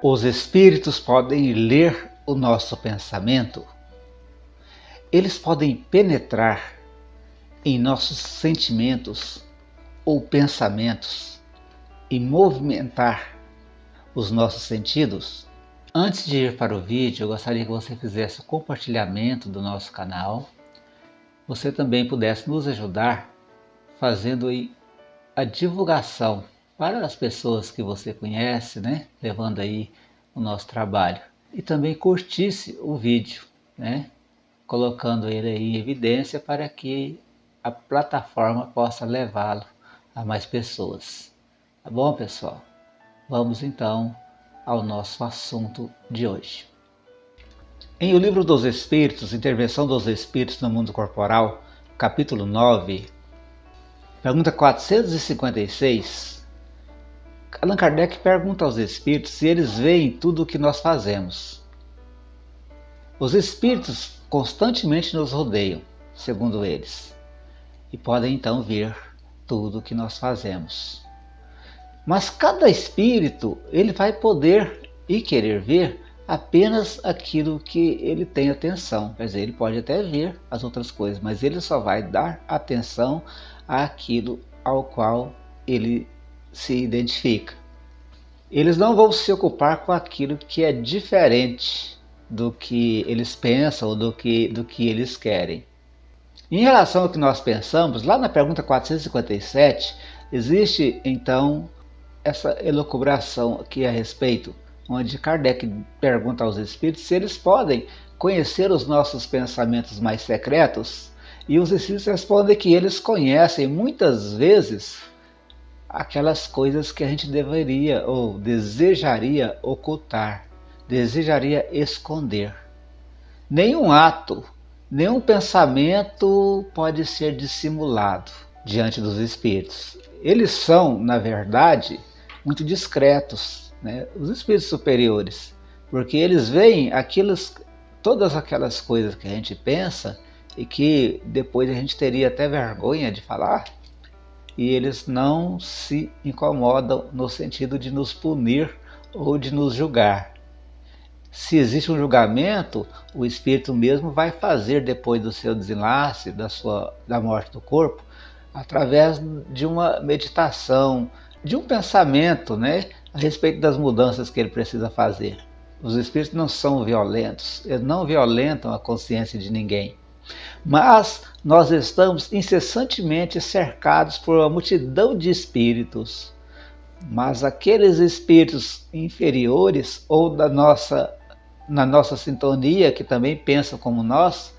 Os espíritos podem ler o nosso pensamento. Eles podem penetrar em nossos sentimentos ou pensamentos e movimentar os nossos sentidos. Antes de ir para o vídeo, eu gostaria que você fizesse o compartilhamento do nosso canal. Você também pudesse nos ajudar fazendo aí a divulgação para as pessoas que você conhece, né? Levando aí o nosso trabalho. E também curtisse o vídeo, né? Colocando ele aí em evidência para que a plataforma possa levá-lo a mais pessoas. Tá bom, pessoal? Vamos então ao nosso assunto de hoje. Em O Livro dos Espíritos, Intervenção dos Espíritos no Mundo Corporal, capítulo 9, pergunta 456, Allan Kardec pergunta aos espíritos se eles veem tudo o que nós fazemos. Os espíritos constantemente nos rodeiam, segundo eles, e podem então ver tudo o que nós fazemos. Mas cada espírito ele vai poder e querer ver apenas aquilo que ele tem atenção. Quer dizer, ele pode até ver as outras coisas, mas ele só vai dar atenção àquilo ao qual ele se identifica. Eles não vão se ocupar com aquilo que é diferente do que eles pensam ou do que eles querem. Em relação ao que nós pensamos, lá na pergunta 457, existe então essa elucubração aqui a respeito, onde Kardec pergunta aos espíritos se eles podem conhecer os nossos pensamentos mais secretos, e os espíritos respondem que eles conhecem muitas vezes aquelas coisas que a gente deveria ou desejaria ocultar, desejaria esconder. Nenhum ato, nenhum pensamento pode ser dissimulado diante dos espíritos. Eles são, na verdade, muito discretos, né? Os espíritos superiores, porque eles veem todas aquelas coisas que a gente pensa e que depois a gente teria até vergonha de falar, e eles não se incomodam no sentido de nos punir ou de nos julgar. Se existe um julgamento, o espírito mesmo vai fazer depois do seu desenlace, da morte do corpo, através de uma meditação, de um pensamento, né, a respeito das mudanças que ele precisa fazer. Os espíritos não são violentos, eles não violentam a consciência de ninguém. Mas nós estamos incessantemente cercados por uma multidão de espíritos. Mas aqueles espíritos inferiores ou na nossa sintonia, que também pensam como nós,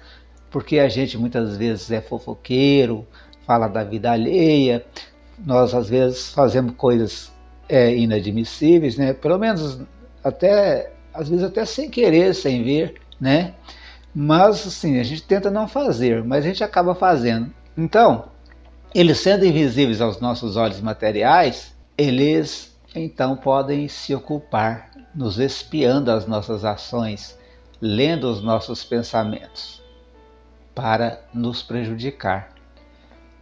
porque a gente muitas vezes é fofoqueiro, fala da vida alheia, nós às vezes fazemos coisas inadmissíveis, né? Pelo menos às vezes até sem querer, sem ver, né? Mas assim, a gente tenta não fazer, mas a gente acaba fazendo. Então, eles sendo invisíveis aos nossos olhos materiais, eles então podem se ocupar nos espiando as nossas ações, lendo os nossos pensamentos, para nos prejudicar.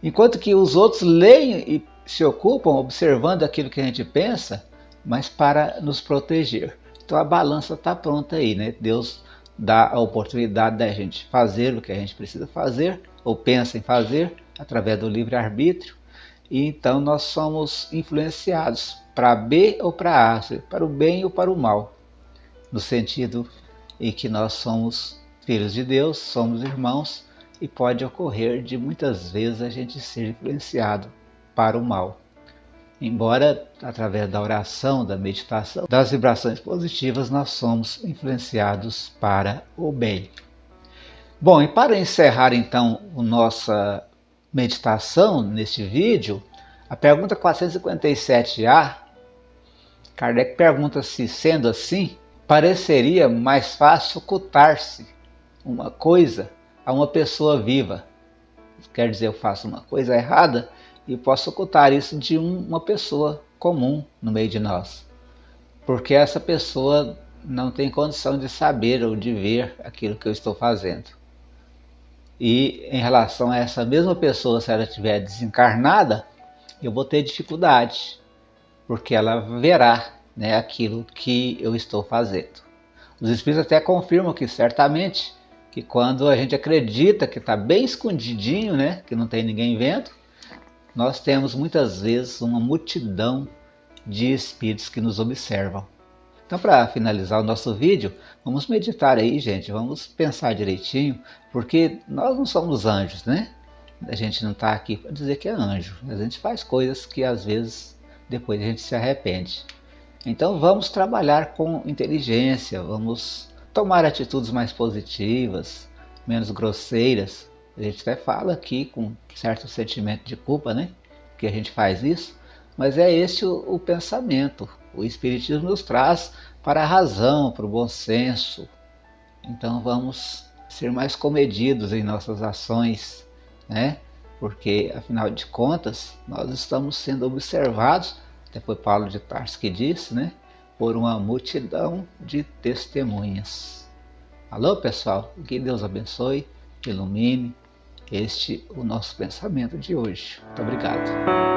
Enquanto que os outros leem e se ocupam observando aquilo que a gente pensa, mas para nos proteger. Então a balança está pronta aí, né? Deus dá a oportunidade da gente fazer o que a gente precisa fazer, ou pensa em fazer, através do livre-arbítrio, e então nós somos influenciados para B ou para A, para o bem ou para o mal, no sentido em que nós somos filhos de Deus, somos irmãos, e pode ocorrer de muitas vezes a gente ser influenciado para o mal. Embora, através da oração, da meditação, das vibrações positivas, nós somos influenciados para o bem. Bom, e para encerrar então a nossa meditação neste vídeo, a pergunta 457A, Kardec pergunta se, sendo assim, pareceria mais fácil ocultar-se uma coisa a uma pessoa viva. Quer dizer, eu faço uma coisa errada e posso ocultar isso de uma pessoa comum no meio de nós, porque essa pessoa não tem condição de saber ou de ver aquilo que eu estou fazendo. E em relação a essa mesma pessoa, se ela estiver desencarnada, eu vou ter dificuldade, porque ela verá né, aquilo que eu estou fazendo. Os Espíritos até confirmam que certamente que quando a gente acredita que está bem escondidinho, né, que não tem ninguém vendo, nós temos muitas vezes uma multidão de espíritos que nos observam. Então, para finalizar o nosso vídeo, vamos meditar aí, gente, vamos pensar direitinho, porque nós não somos anjos, né? A gente não está aqui para dizer que é anjo, a gente faz coisas que às vezes depois a gente se arrepende. Então vamos trabalhar com inteligência, vamos tomar atitudes mais positivas, menos grosseiras. A gente até fala aqui com certo sentimento de culpa, né? Que a gente faz isso, mas é esse o pensamento. O Espiritismo nos traz para a razão, para o bom senso. Então vamos ser mais comedidos em nossas ações, né? Porque afinal de contas nós estamos sendo observados, até foi Paulo de Tarso que disse, né? Por uma multidão de testemunhas. Alô, pessoal, que Deus abençoe, ilumine o nosso pensamento de hoje. Muito obrigado.